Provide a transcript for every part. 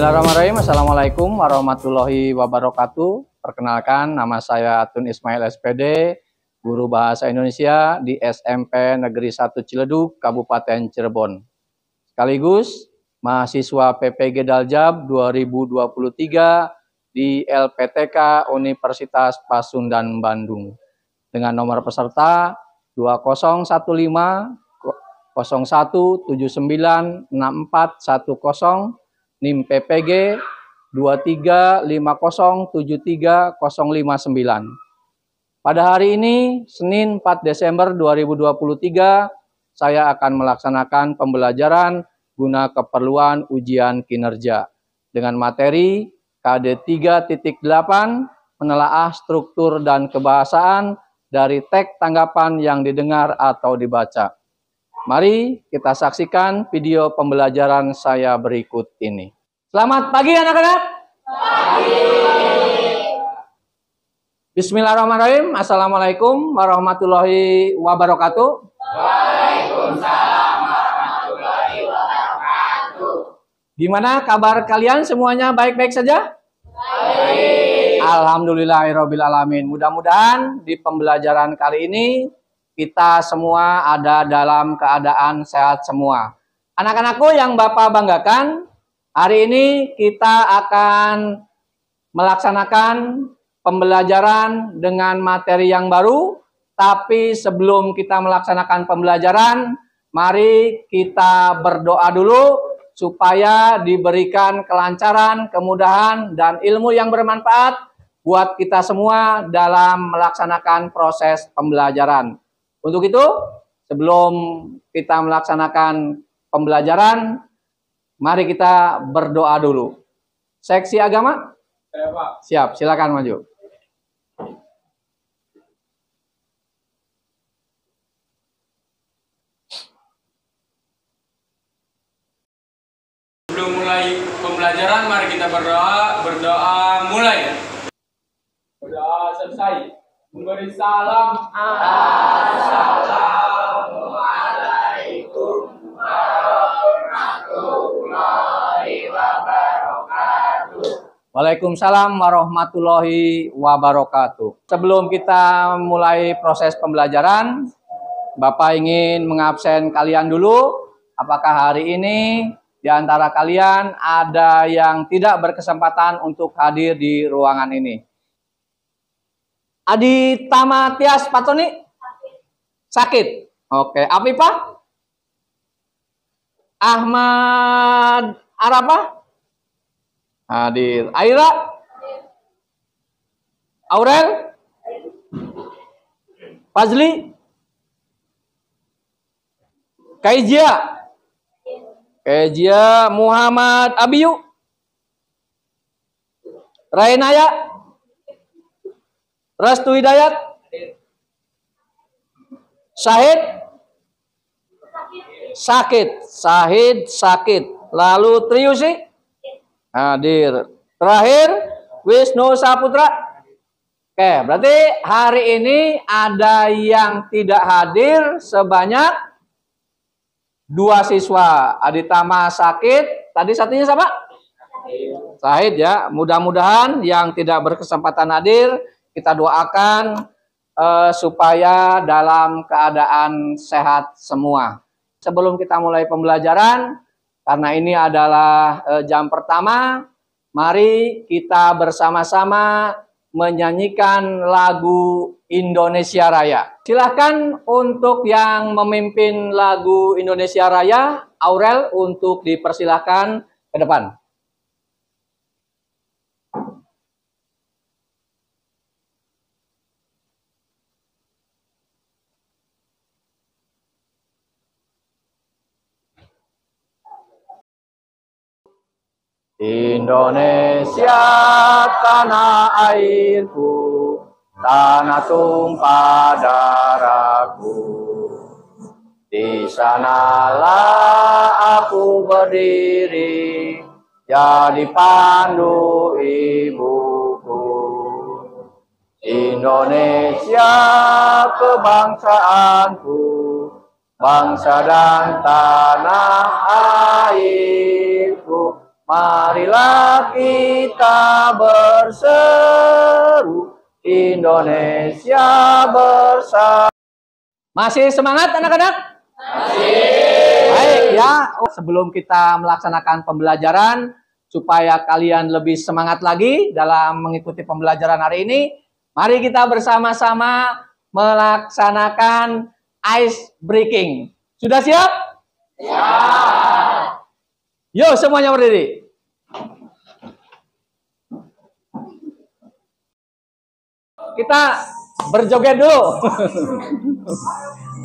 Bismillahirrahmanirrahim. Assalamualaikum warahmatullahi wabarakatuh. Perkenalkan, nama saya Atun Ismail SPD, guru Bahasa Indonesia di SMP Negeri 1 Ciledug, Kabupaten Cirebon. Sekaligus mahasiswa PPG Daljab 2023 di LPTK Universitas Pasundan Bandung. Dengan nomor peserta 2015 01796410, NIM PPG 2350730059. Pada hari ini, Senin 4 Desember 2023, saya akan melaksanakan pembelajaran guna keperluan ujian kinerja dengan materi KD 3.8 menelaah struktur dan kebahasaan dari teks tanggapan yang didengar atau dibaca. Mari kita saksikan video pembelajaran saya berikut ini. Selamat pagi anak-anak. Pagi. Bismillahirrahmanirrahim. Assalamualaikum warahmatullahi wabarakatuh. Waalaikumsalam warahmatullahi wabarakatuh. Gimana kabar kalian semuanya, baik-baik saja? Baik. Alhamdulillahirabbil alamin. Mudah-mudahan di pembelajaran kali ini kita semua ada dalam keadaan sehat semua. Anak-anakku yang Bapak banggakan, hari ini kita akan melaksanakan pembelajaran dengan materi yang baru. Tapi sebelum kita melaksanakan pembelajaran, mari kita berdoa dulu supaya diberikan kelancaran, kemudahan, dan ilmu yang bermanfaat buat kita semua dalam melaksanakan proses pembelajaran. Untuk itu, sebelum kita melaksanakan pembelajaran, mari kita berdoa dulu. Seksi agama? Ya, Pak. Siap, silakan maju. Sebelum mulai pembelajaran, mari kita berdoa. Berdoa mulai. Berdoa selesai. Memberi salam. Assalamualaikum warahmatullahi wabarakatuh. Waalaikumsalam warahmatullahi wabarakatuh. Sebelum kita mulai proses pembelajaran, Bapak ingin mengabsen kalian dulu. Apakah hari ini di antara kalian ada yang tidak berkesempatan untuk hadir di ruangan ini? Adi Tamatias Patoni? Sakit. Oke. Afifah? Ahmad Arafah? Hadir. Aira? Aurel? Fazli? Kaijia? Kaijia Muhammad Abiyu? Rainaya? Restu Hidayat? Syahid? Sakit. Sakit. Lalu Triusi? Hadir. Terakhir, Wisnu Saputra? Oke, berarti hari ini ada yang tidak hadir sebanyak 2 siswa. Aditama sakit. Tadi satunya siapa? Syahid ya. Mudah-mudahan yang tidak berkesempatan hadir, kita doakan supaya dalam keadaan sehat semua. Sebelum kita mulai pembelajaran, karena ini adalah jam pertama, mari kita bersama-sama menyanyikan lagu Indonesia Raya. Silahkan untuk yang memimpin lagu Indonesia Raya, Aurel, untuk dipersilahkan ke depan. Indonesia tanah airku, tanah tumpah darahku. Di sanalah aku berdiri, jadi pandu ibuku. Indonesia kebangsaanku, bangsa dan tanah airku. Marilah kita berseru, Indonesia bersatu. Masih semangat anak-anak? Masih. Baik ya, sebelum kita melaksanakan pembelajaran, supaya kalian lebih semangat lagi dalam mengikuti pembelajaran hari ini, mari kita bersama-sama melaksanakan ice breaking. Sudah siap? Siap. Yuk semuanya berdiri. Kita berjoget dulu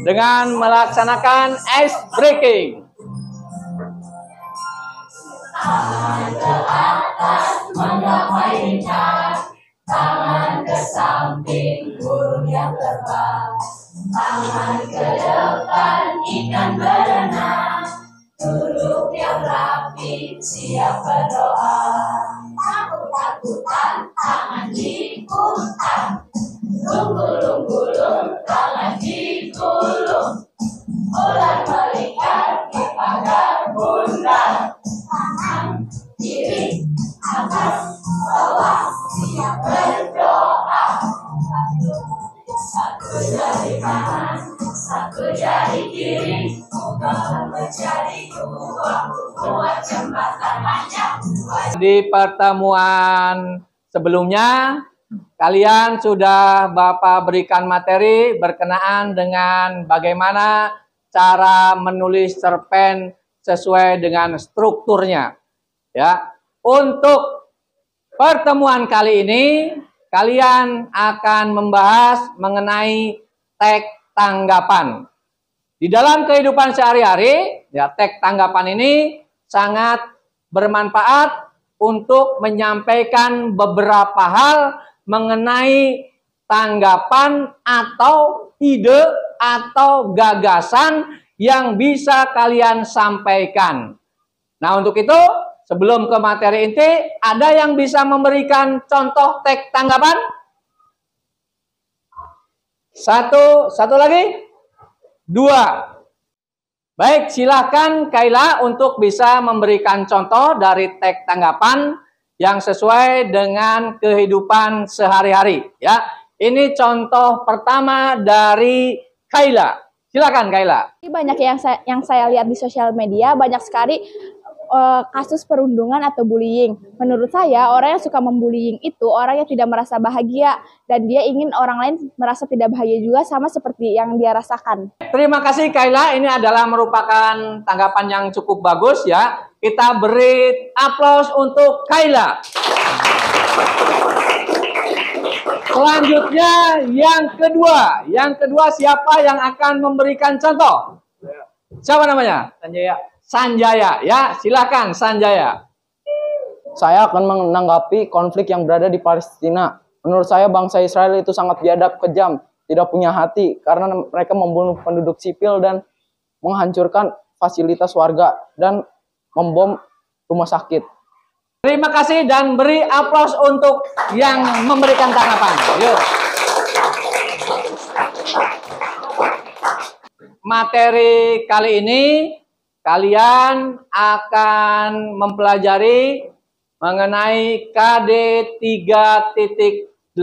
dengan melaksanakan ice breaking. Tangan ke atas menggapai bintang, tangan ke samping burung yang terbang, tangan ke depan ikan berenang, duduk yang rapi siap berdoa. Takut-takutan tangan diputar, gulung-gulung tangan digulung, ular melingkar di pagar bundar, tangan kiri atas bawah siap berdoa. Satu jari kanan, satu jari kiri, moga menjadi dua, buat jembatan panjang. Di pertemuan sebelumnya, kalian sudah Bapak berikan materi berkenaan dengan bagaimana cara menulis cerpen sesuai dengan strukturnya. Ya, untuk pertemuan kali ini kalian akan membahas mengenai teks tanggapan. Di dalam kehidupan sehari-hari, ya teks tanggapan ini sangat bermanfaat untuk menyampaikan beberapa hal mengenai tanggapan atau ide atau gagasan yang bisa kalian sampaikan. Nah, untuk itu sebelum ke materi inti, ada yang bisa memberikan contoh teks tanggapan? Satu lagi? Dua. Baik, silakan Kaila untuk bisa memberikan contoh dari teks tanggapan yang sesuai dengan kehidupan sehari-hari. Ya, ini contoh pertama dari Kaila. Silakan Kaila. Banyak yang saya lihat di sosial media, banyak sekali kasus perundungan atau bullying. Menurut saya, orang yang suka membullying itu orang yang tidak merasa bahagia dan dia ingin orang lain merasa tidak bahagia juga sama seperti yang dia rasakan. Terima kasih Kaila, ini adalah merupakan tanggapan yang cukup bagus ya. Kita beri aplaus untuk Kaila. Selanjutnya yang kedua siapa yang akan memberikan contoh? Siapa namanya? Sanjaya, ya silakan Sanjaya. Saya akan menanggapi konflik yang berada di Palestina. Menurut saya bangsa Israel itu sangat biadab, kejam, tidak punya hati karena mereka membunuh penduduk sipil dan menghancurkan fasilitas warga dan membom rumah sakit. Terima kasih dan beri aplaus untuk yang memberikan tanggapan. Yuk. Materi kali ini kalian akan mempelajari mengenai KD 3.8,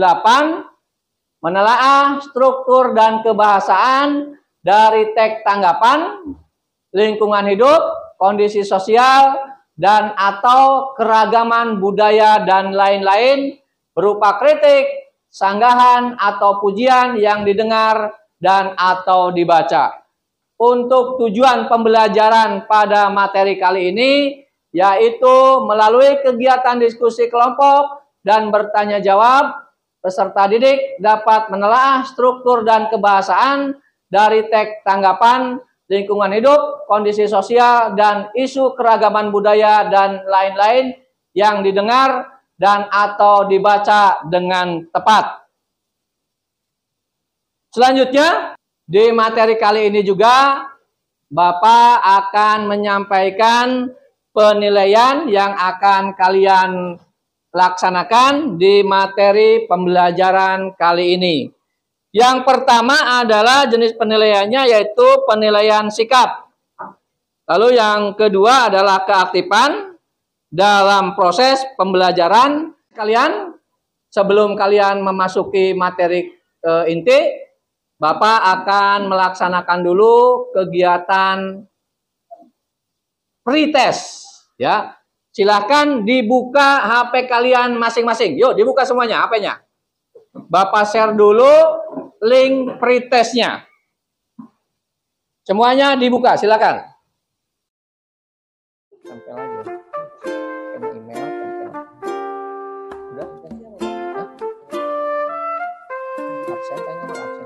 menelaah struktur dan kebahasaan dari teks tanggapan, lingkungan hidup, kondisi sosial, dan atau keragaman budaya dan lain-lain berupa kritik, sanggahan, atau pujian yang didengar dan atau dibaca. Untuk tujuan pembelajaran pada materi kali ini, yaitu melalui kegiatan diskusi kelompok dan bertanya jawab, peserta didik dapat menelaah struktur dan kebahasaan dari teks tanggapan, lingkungan hidup, kondisi sosial, dan isu keragaman budaya dan lain-lain yang didengar dan atau dibaca dengan tepat. Selanjutnya, di materi kali ini juga Bapak akan menyampaikan penilaian yang akan kalian laksanakan di materi pembelajaran kali ini. Yang pertama adalah jenis penilaiannya yaitu penilaian sikap. Lalu yang kedua adalah keaktifan dalam proses pembelajaran kalian. Sebelum kalian memasuki materi inti, Bapak akan melaksanakan dulu kegiatan pretest, ya. Silahkan dibuka HP kalian masing-masing. Yuk, dibuka semuanya HP-nya. Bapak share dulu link pretestnya. Semuanya dibuka, silakan. Tempel aja. Email, tempel. Udah? Hah? Absen kayaknya mau absen.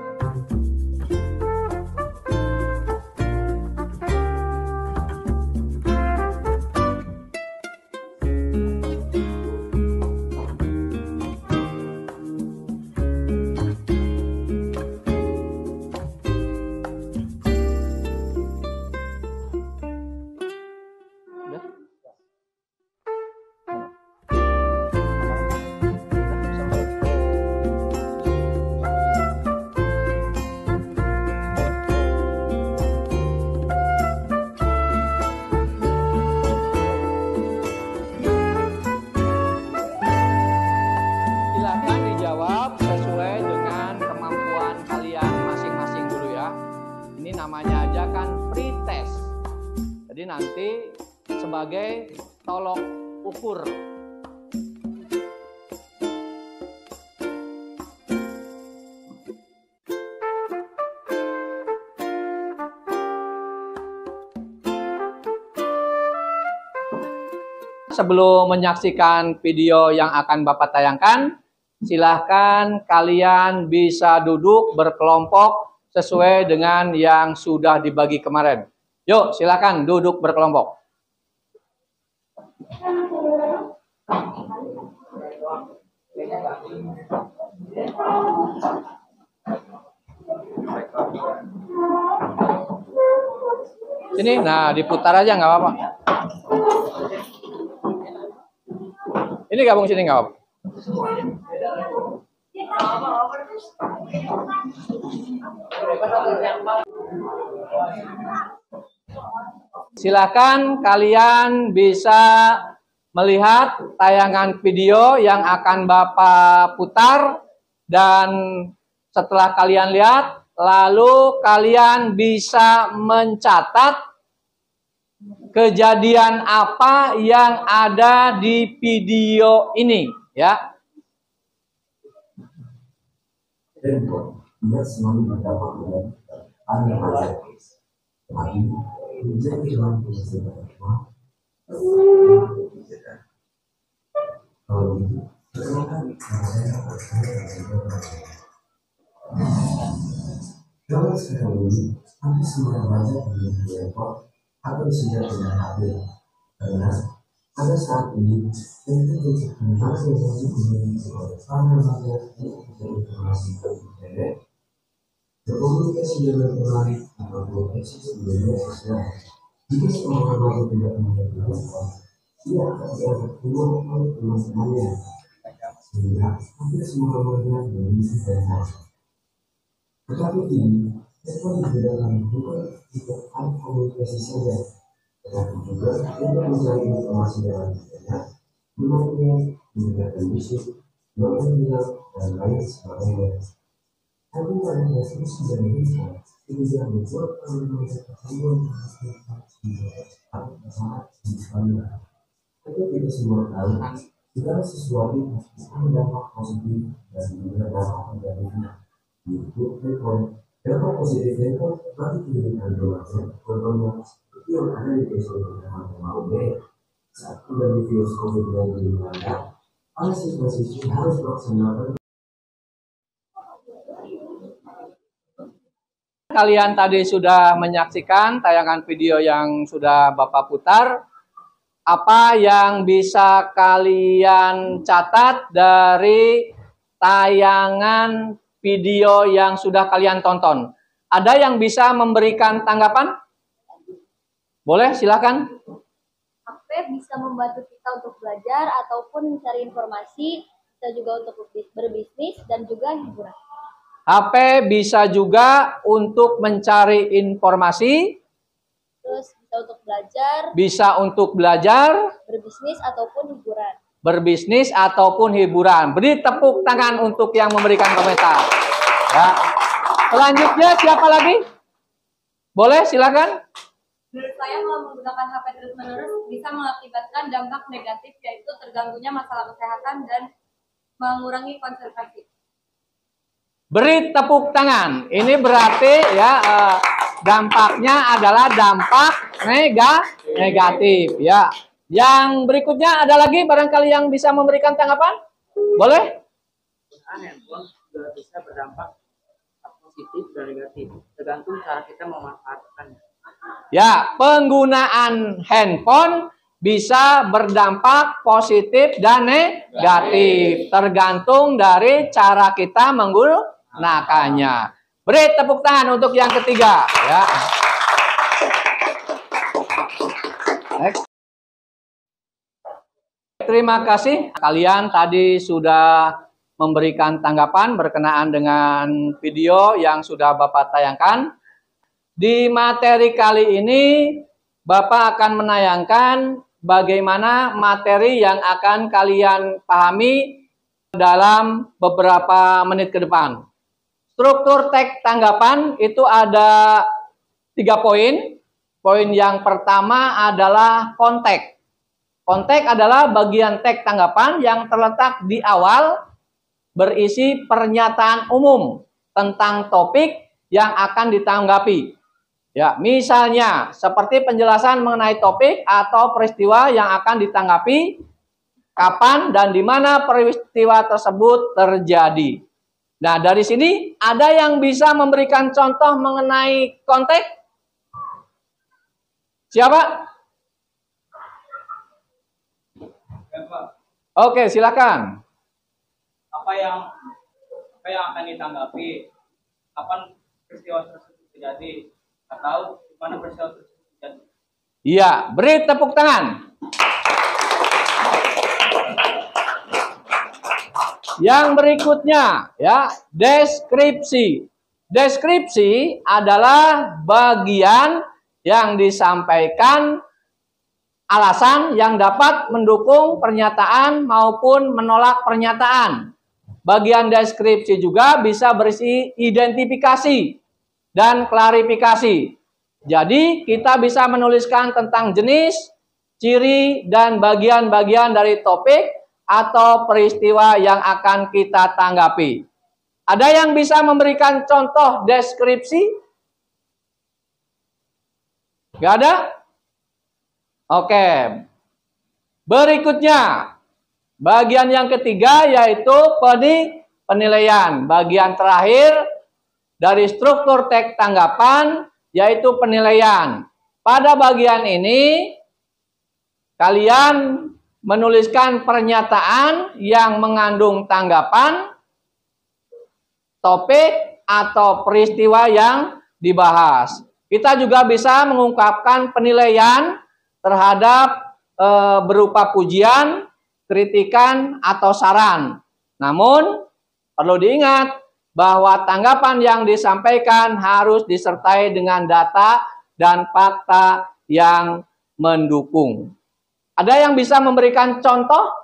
Silahkan dijawab sesuai dengan kemampuan kalian masing-masing dulu ya. Ini namanya aja kan pretest. Jadi nanti sebagai tolok ukur. Sebelum menyaksikan video yang akan Bapak tayangkan, silahkan kalian bisa duduk berkelompok sesuai dengan yang sudah dibagi kemarin. Yuk, silahkan duduk berkelompok. Sini, nah diputar aja nggak apa-apa. Ini gabung sini nggak apa-apa. Silakan kalian bisa melihat tayangan video yang akan Bapak putar, dan setelah kalian lihat, lalu kalian bisa mencatat kejadian apa yang ada di video ini, ya. Dia selalu mendapatkan ada aja. Tapi menjadi lampu sebenarnya. Kalau itu, silakan saya kalau sekarang ini, hampir semua raja punya repot atau sudah punya HP. Karena pada saat ini, kita harus menjadi pemimpin para raja untuk informasi ke internet. Berkomunikasi dengan orang lain atau berkomunikasi sebelumnya sosial. Jika seorang raja tidak menjadi respon, dia akan dianggap keluar oleh teman-temannya. Sehingga hampir semua warga memiliki dana. Tetapi ini, respon dibedakan bukan jika ada komunikasi saja, tetapi juga untuk mencari informasi dalam internet, menaikkan, mendengarkan musik, nonton film, dan lain sebagainya. Tapi pada dasarnya sudah bisa, tidak membuat manusia pertemuan atau saat misalnya. Tapi tidak semua tahu, segala sesuatu ada dampak positif dan juga dampak negatifnya. Itu rekor. Dampak positif rekor berarti tidak ada contohnya seperti yang ada di episode pertama UB saat kembali virus COVID-19 melanda. Oleh situasi itu harus melaksanakan. Kalian tadi sudah menyaksikan tayangan video yang sudah Bapak putar. Apa yang bisa kalian catat dari tayangan video yang sudah kalian tonton? Ada yang bisa memberikan tanggapan? Boleh, silakan. HP bisa membantu kita untuk belajar ataupun mencari informasi, bisa juga untuk berbisnis dan juga hiburan. HP bisa juga untuk mencari informasi, Terus bisa untuk belajar, bisa untuk belajar, berbisnis ataupun hiburan. berbisnis ataupun hiburan. Beri tepuk tangan untuk yang memberikan komentar. Ya. Selanjutnya siapa lagi? Boleh, silakan. Menurut saya kalau menggunakan HP terus-menerus bisa mengakibatkan dampak negatif, yaitu terganggunya masalah kesehatan dan mengurangi konsentrasi. Beri tepuk tangan. Ini berarti ya dampaknya adalah dampak negatif ya. Yang berikutnya ada lagi barangkali yang bisa memberikan tanggapan? Boleh? Handphone juga bisa berdampak positif dan negatif, tergantung cara kita memanfaatkannya. Ya, penggunaan handphone bisa berdampak positif dan negatif, tergantung dari cara kita menggunakannya. Beri tepuk tangan untuk yang ketiga ya. Next. Terima kasih. Kalian tadi sudah memberikan tanggapan berkenaan dengan video yang sudah Bapak tayangkan. Di materi kali ini, Bapak akan menayangkan bagaimana materi yang akan kalian pahami dalam beberapa menit ke depan. Struktur teks tanggapan itu ada 3 poin. Poin yang pertama adalah konteks. Konteks adalah bagian teks tanggapan yang terletak di awal berisi pernyataan umum tentang topik yang akan ditanggapi. Ya, misalnya seperti penjelasan mengenai topik atau peristiwa yang akan ditanggapi, kapan dan di mana peristiwa tersebut terjadi. Nah, dari sini ada yang bisa memberikan contoh mengenai konteks? Siapa? Oke, silakan. Apa yang akan ditanggapi? Kapan peristiwa tersebut terjadi? Atau di mana peristiwa tersebut terjadi? Iya, beri tepuk tangan. Yang berikutnya ya, deskripsi. Deskripsi adalah bagian yang disampaikan alasan yang dapat mendukung pernyataan maupun menolak pernyataan. Bagian deskripsi juga bisa berisi identifikasi dan klarifikasi. Jadi kita bisa menuliskan tentang jenis, ciri, dan bagian-bagian dari topik atau peristiwa yang akan kita tanggapi. Ada yang bisa memberikan contoh deskripsi? Gak ada? Oke. Berikutnya, bagian yang ketiga yaitu penilaian. Bagian terakhir dari struktur teks tanggapan yaitu penilaian. Pada bagian ini, kalian menuliskan pernyataan yang mengandung tanggapan, topik, atau peristiwa yang dibahas. Kita juga bisa mengungkapkan penilaian terhadap berupa pujian, kritikan, atau saran. Namun, perlu diingat bahwa tanggapan yang disampaikan harus disertai dengan data dan fakta yang mendukung. Ada yang bisa memberikan contoh?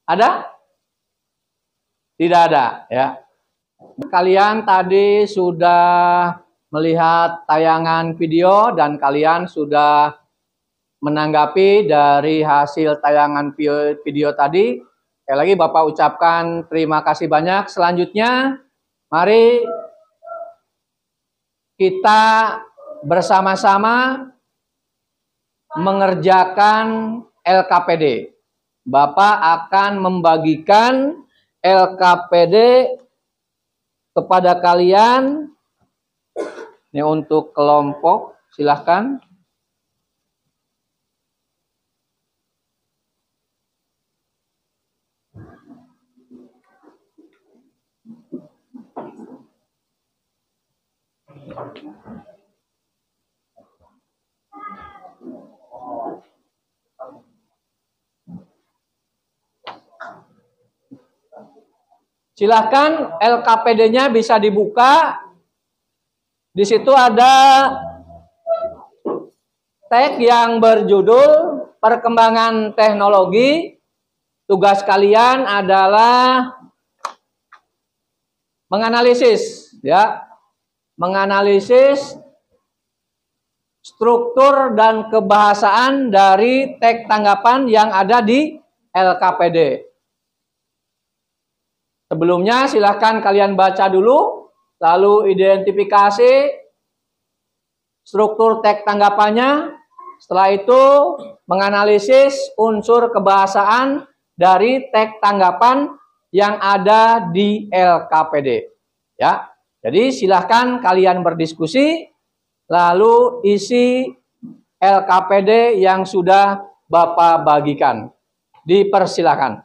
Ada? Tidak ada, ya. Kalian tadi sudah melihat tayangan video dan kalian sudah menanggapi dari hasil tayangan video tadi. Sekali lagi Bapak ucapkan terima kasih banyak. Selanjutnya, mari kita bersama-sama mengerjakan LKPD. Bapak akan membagikan LKPD kepada kalian. Ini untuk kelompok, silahkan. Silahkan LKPD-nya bisa dibuka. Di situ ada tag yang berjudul perkembangan teknologi. Tugas kalian adalah menganalisis, ya, menganalisis struktur dan kebahasaan dari tag tanggapan yang ada di LKPD. Sebelumnya silahkan kalian baca dulu, lalu identifikasi struktur tag tanggapannya. Setelah itu menganalisis unsur kebahasaan dari tag tanggapan yang ada di LKPD. Ya, jadi silahkan kalian berdiskusi, lalu isi LKPD yang sudah Bapak bagikan. Dipersilakan.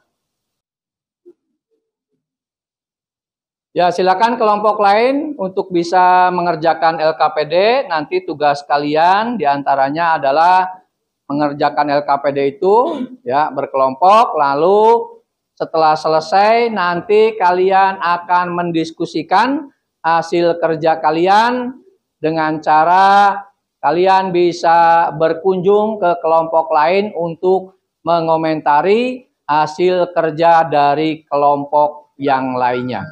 Ya, silakan kelompok lain untuk bisa mengerjakan LKPD. Nanti tugas kalian diantaranya adalah mengerjakan LKPD itu, ya, berkelompok. Lalu setelah selesai, nanti kalian akan mendiskusikan hasil kerja kalian dengan cara kalian bisa berkunjung ke kelompok lain untuk mengomentari hasil kerja dari kelompok yang lainnya.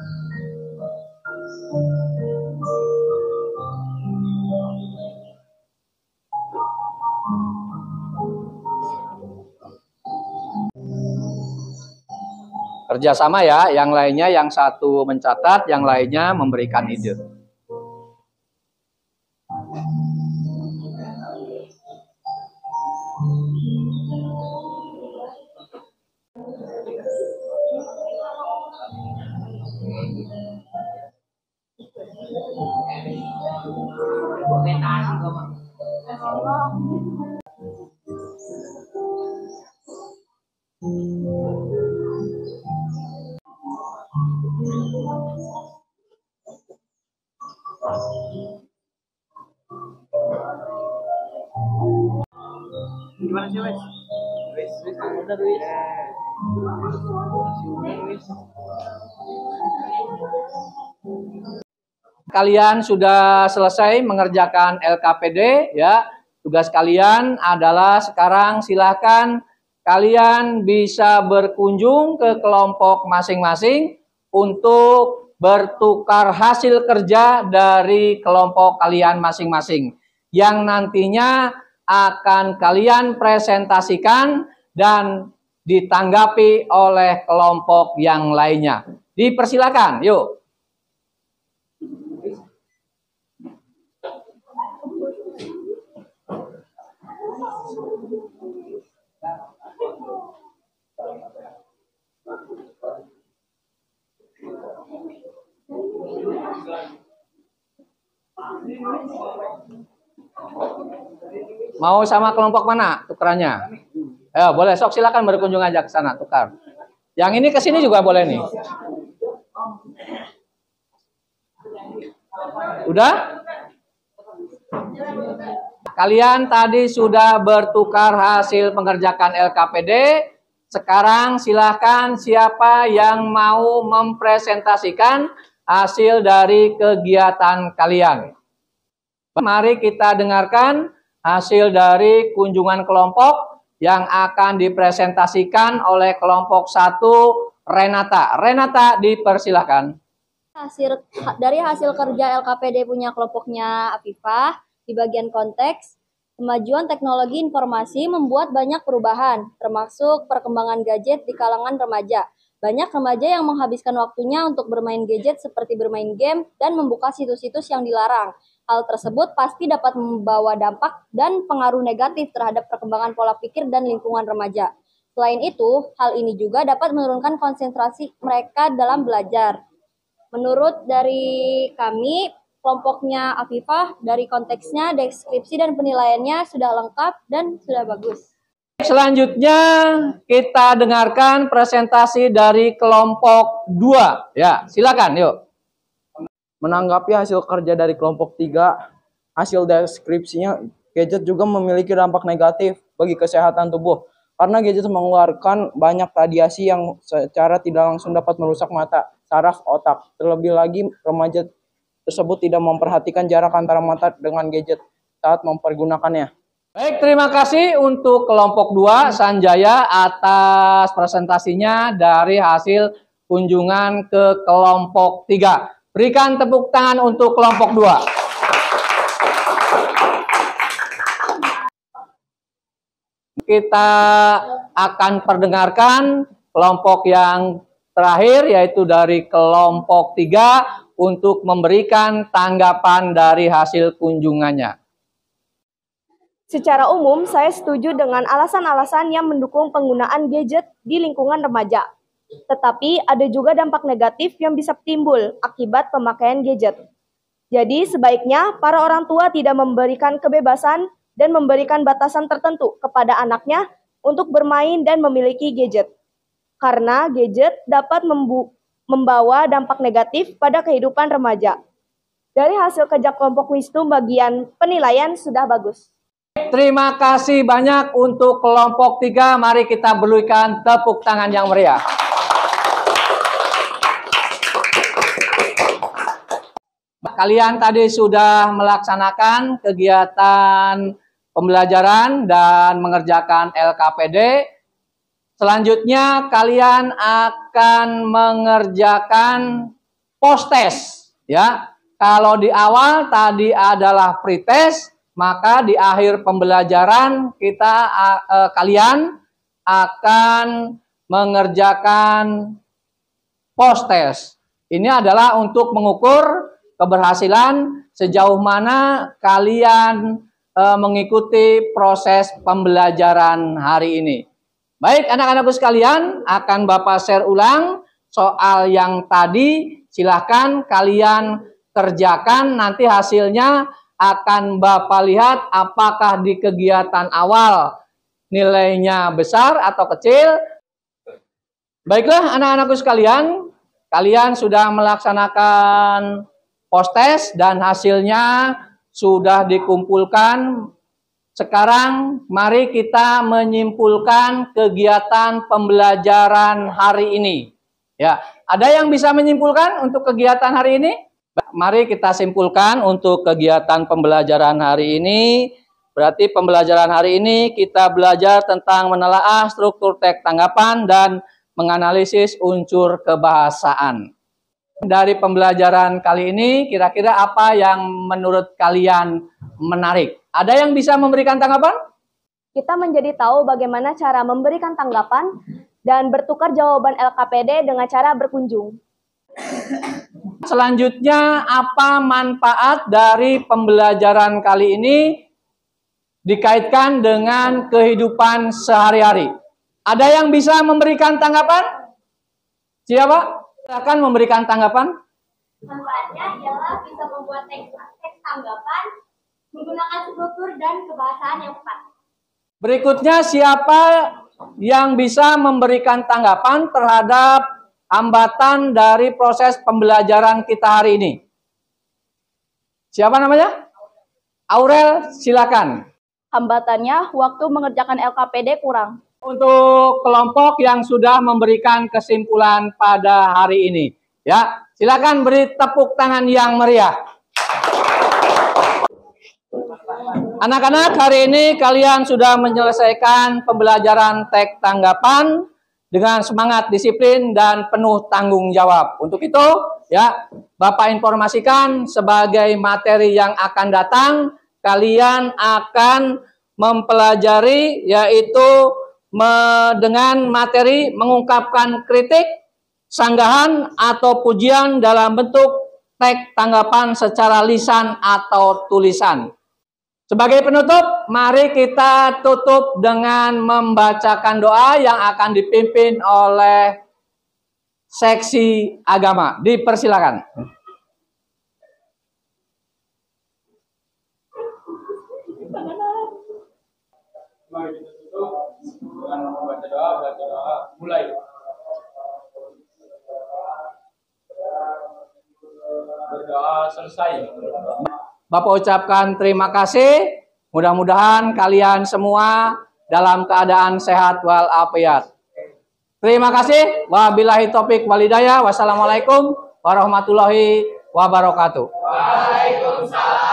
Kerjasama ya, yang lainnya yang satu mencatat, yang lainnya memberikan ide. Gimana sih, Wes? Kalian sudah selesai mengerjakan LKPD, ya. Tugas kalian adalah sekarang silahkan kalian bisa berkunjung ke kelompok masing-masing untuk bertukar hasil kerja dari kelompok kalian masing-masing yang nantinya akan kalian presentasikan dan ditanggapi oleh kelompok yang lainnya. Dipersilakan, yuk. Mau sama kelompok mana tukerannya? Ayo, boleh, sok silakan berkunjung aja ke sana tukar. Yang ini ke sini juga boleh nih. Udah? Kalian tadi sudah bertukar hasil mengerjakan LKPD. Sekarang silahkan siapa yang mau mempresentasikan hasil dari kegiatan kalian. Mari kita dengarkan hasil dari kunjungan kelompok yang akan dipresentasikan oleh kelompok 1 Renata. Renata, dipersilahkan. Dari hasil kerja LKPD punya kelompoknya Afifah, di bagian konteks, kemajuan teknologi informasi membuat banyak perubahan, termasuk perkembangan gadget di kalangan remaja. Banyak remaja yang menghabiskan waktunya untuk bermain gadget seperti bermain game dan membuka situs-situs yang dilarang. Hal tersebut pasti dapat membawa dampak dan pengaruh negatif terhadap perkembangan pola pikir dan lingkungan remaja. Selain itu, hal ini juga dapat menurunkan konsentrasi mereka dalam belajar. Menurut dari kami, kelompoknya Afifah, dari konteksnya, deskripsi dan penilaiannya sudah lengkap dan sudah bagus. Selanjutnya kita dengarkan presentasi dari kelompok 2. Ya, silakan yuk. Menanggapi hasil kerja dari kelompok 3, hasil deskripsinya, gadget juga memiliki dampak negatif bagi kesehatan tubuh. Karena gadget mengeluarkan banyak radiasi yang secara tidak langsung dapat merusak mata, saraf, otak. Terlebih lagi, remaja tersebut tidak memperhatikan jarak antara mata dengan gadget saat mempergunakannya. Baik, terima kasih untuk kelompok 2 Sanjaya atas presentasinya dari hasil kunjungan ke kelompok 3. Berikan tepuk tangan untuk kelompok 2. Kita akan perdengarkan kelompok yang terakhir, yaitu dari kelompok 3 untuk memberikan tanggapan dari hasil kunjungannya. Secara umum, saya setuju dengan alasan-alasan yang mendukung penggunaan gadget di lingkungan remaja. Tetapi ada juga dampak negatif yang bisa timbul akibat pemakaian gadget. Jadi sebaiknya para orang tua tidak memberikan kebebasan dan memberikan batasan tertentu kepada anaknya untuk bermain dan memiliki gadget. Karena gadget dapat membawa dampak negatif pada kehidupan remaja. Dari hasil kerja kelompok Wisdom bagian penilaian sudah bagus. Terima kasih banyak untuk kelompok 3. Mari kita berikan tepuk tangan yang meriah. Kalian tadi sudah melaksanakan kegiatan pembelajaran dan mengerjakan LKPD. Selanjutnya kalian akan mengerjakan post test, ya. Kalau di awal tadi adalah pretest, maka di akhir pembelajaran kalian akan mengerjakan post test. Ini adalah untuk mengukur keberhasilan sejauh mana kalian mengikuti proses pembelajaran hari ini. Baik, anak-anakku sekalian, akan Bapak share ulang soal yang tadi. Silahkan kalian kerjakan, nanti hasilnya akan Bapak lihat apakah di kegiatan awal nilainya besar atau kecil. Baiklah anak-anakku sekalian, kalian sudah melaksanakan post test dan hasilnya sudah dikumpulkan. Sekarang mari kita menyimpulkan kegiatan pembelajaran hari ini. Ya, ada yang bisa menyimpulkan untuk kegiatan hari ini? Mari kita simpulkan untuk kegiatan pembelajaran hari ini. Berarti pembelajaran hari ini kita belajar tentang menelaah struktur teks tanggapan dan menganalisis unsur kebahasaan. Dari pembelajaran kali ini, kira-kira apa yang menurut kalian menarik? Ada yang bisa memberikan tanggapan? Kita menjadi tahu bagaimana cara memberikan tanggapan dan bertukar jawaban LKPD dengan cara berkunjung. Selanjutnya, apa manfaat dari pembelajaran kali ini dikaitkan dengan kehidupan sehari-hari? Ada yang bisa memberikan tanggapan? Siapa? Silakan memberikan tanggapan. Manfaatnya adalah bisa membuat teks tanggapan menggunakan struktur dan kebahasaan yang tepat. Berikutnya, siapa yang bisa memberikan tanggapan terhadap hambatan dari proses pembelajaran kita hari ini? Siapa namanya? Aurel, silakan. Hambatannya waktu mengerjakan LKPD kurang. Untuk kelompok yang sudah memberikan kesimpulan pada hari ini, ya, silakan beri tepuk tangan yang meriah. Anak-anak, hari ini kalian sudah menyelesaikan pembelajaran teks tanggapan dengan semangat, disiplin, dan penuh tanggung jawab. Untuk itu, ya, Bapak informasikan sebagai materi yang akan datang, kalian akan mempelajari yaitu dengan materi mengungkapkan kritik, sanggahan, atau pujian dalam bentuk teks tanggapan secara lisan atau tulisan. Sebagai penutup, mari kita tutup dengan membacakan doa yang akan dipimpin oleh seksi agama. Dipersilakan. Mari kita tutup dengan membaca doa, mulai. Berdoa selesai. Bapak ucapkan terima kasih. Mudah-mudahan kalian semua dalam keadaan sehat walafiat. Terima kasih. Wabillahi taufik walhidayah. Wassalamualaikum warahmatullahi wabarakatuh. Waalaikumsalam.